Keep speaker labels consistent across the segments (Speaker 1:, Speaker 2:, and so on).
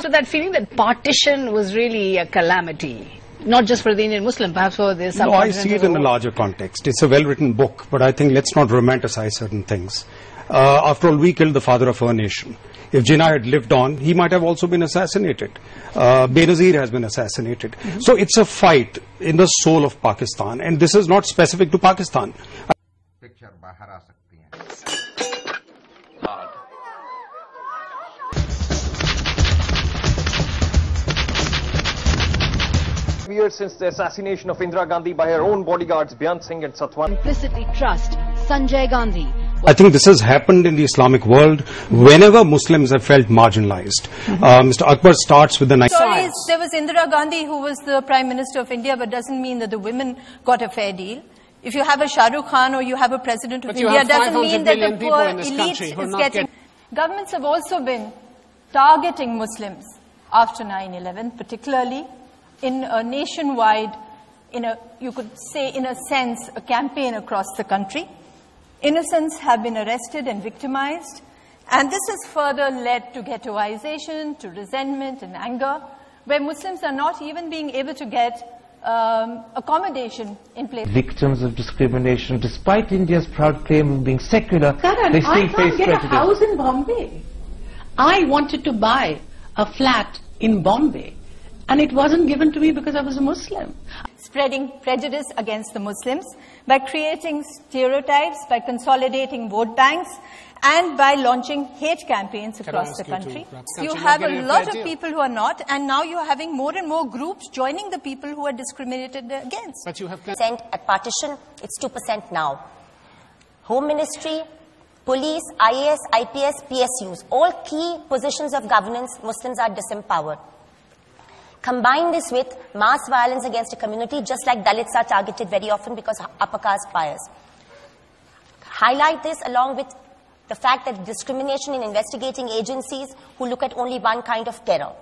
Speaker 1: to that feeling that partition was really a calamity, not just for the Indian Muslim, perhaps for the subcontinent?
Speaker 2: No, I see it in a larger context. It's a well-written book, but I think let's not romanticize certain things. After all, we killed the father of our nation. If Jinnah had lived on, he might have also been assassinated. Benazir has been assassinated. So it's a fight in the soul of Pakistan, and this is not specific to Pakistan.
Speaker 3: Years since the assassination of Indira Gandhi by her own bodyguards Beyant Singh and Satwan.
Speaker 4: Implicitly trust Sanjay Gandhi.
Speaker 2: I think this has happened in the Islamic world whenever Muslims have felt marginalized. Mr. Akbar starts with the...
Speaker 5: Sorry, there was Indira Gandhi who was the Prime Minister of India, but doesn't mean that the women got a fair deal. If you have a Shah Rukh Khan or you have a President of India, doesn't mean that the poor elite is getting... Governments have also been targeting Muslims after 9/11, particularly in a nationwide, you could say in a sense, a campaign across the country. Innocents have been arrested and victimized, and this has further led to ghettoization, to resentment and anger, where Muslims are not even being able to get accommodation in place.
Speaker 6: Victims of discrimination, despite India's proud claim of being secular,
Speaker 7: Karan,
Speaker 6: they still
Speaker 7: I
Speaker 6: face
Speaker 7: can't get
Speaker 6: prejudice.
Speaker 7: a house in Bombay. I wanted to buy a flat in Bombay, and it wasn't given to me because I was a Muslim.
Speaker 5: Spreading prejudice against the Muslims by creating stereotypes, by consolidating vote banks, and by launching hate campaigns across the country. You have a lot of people who are not, and now you're having more and more groups joining the people who are discriminated against.
Speaker 8: But you have percent at partition, it's 2% now. Home Ministry, police, IAS, IPS, PSUs, all key positions of governance, Muslims are disempowered. Combine this with mass violence against a community, just like Dalits are targeted very often because upper caste bias. Highlight this along with the fact that discrimination in investigating agencies who look at only one kind of terror.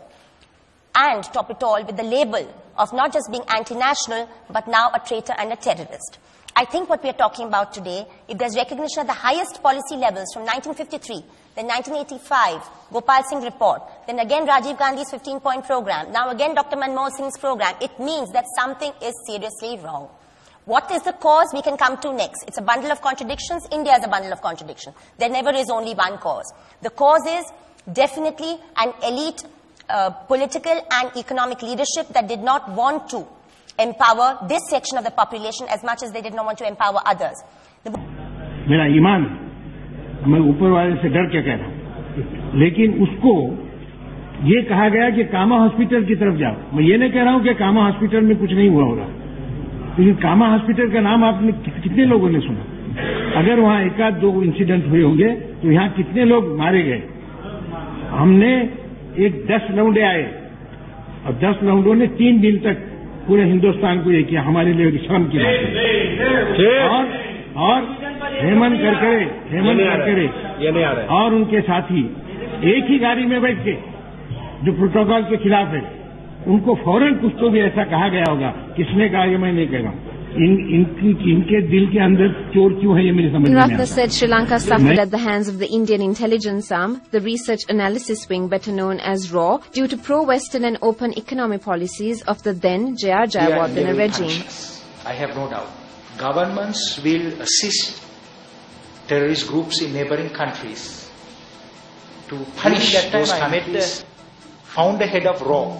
Speaker 8: And top it all with the label of not just being anti-national, but now a traitor and a terrorist. I think what we are talking about today, if there's recognition at the highest policy levels from 1953, then 1985, Gopal Singh report, then again Rajiv Gandhi's 15-point program, now again Dr. Manmohan Singh's program, it means that something is seriously wrong. What is the cause we can come to next? It's a bundle of contradictions. India is a bundle of contradictions. There never is only one cause. The cause is definitely an elite political and economic leadership that did not want to empower this section of the population as much as they did not want to empower others.
Speaker 9: मेरा ईमान, मैं ऊपर वाले से डर के कह रहा हूँ, लेकिन उसको ये कहा गया कि कामा हॉस्पिटल की तरफ जाओ. मैं ये नहीं कह रहा हूँ कि कामा हॉस्पिटल में कुछ नहीं हुआ होगा, लेकिन कामा हॉस्पिटल का नाम आपने कितने लोगों ने सुना? अगर वहाँ एक आध दो इंसिडेंट हुए होंगे तो यहाँ कितने लोग मारे गए? हमने 10 लौंडे आए और 10 लौंडों ने 3 दिन तक पूरे हिंदुस्तान को ये किया. हमारे लिए शर्म की बात है. और हेमंत करकरे और उनके साथी एक ही गाड़ी में बैठ के जो प्रोटोकॉल के खिलाफ है, उनको फौरन कुछ तो भी ऐसा कहा गया होगा. किसने कहा ये मैं नहीं कह रहा हूँ. इनके दिल के अंदर चोर क्यों है ये मेरी समझ में नहीं आता.
Speaker 4: Ratna said Sri Lanka suffered at the hands of the Indian intelligence arm, the research analysis wing better known as RAW, due to pro-Western and open economic policies of the then J.R. Jayawardena regime.
Speaker 10: I have no doubt. Governments will assist terrorist groups in neighboring countries to punish those countries. Found a head of RAW,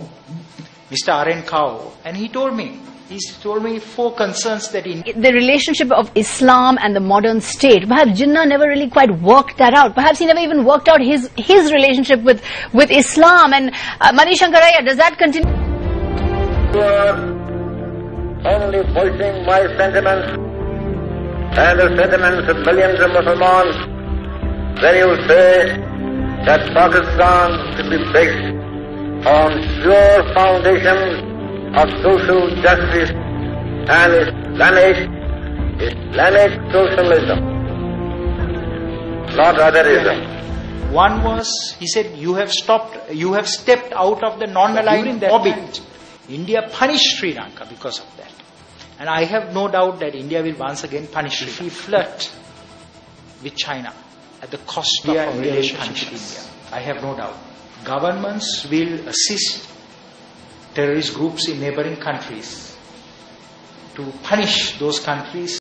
Speaker 10: Mr. R.N. Kao, and he told me 4 concerns that
Speaker 1: the relationship of Islam and the modern state. Perhaps Jinnah never really quite worked that out. Perhaps he never even worked out his relationship with Islam. And Manish Shankaraya, does that continue?
Speaker 11: You are only voicing my sentiments and the sentiments of millions of Muslims when you say that Pakistan should be based on pure foundation of social justice and Islamic socialism, not otherism.
Speaker 10: One was, he said, you have stepped out of the non-aligned orbit. India punished Sri Lanka because of that. And I have no doubt that India will once again punish Sri Lanka. We flirt with China at the cost of our relationship with India. I have no doubt. governments will assist terrorist groups in neighboring countries to punish those countries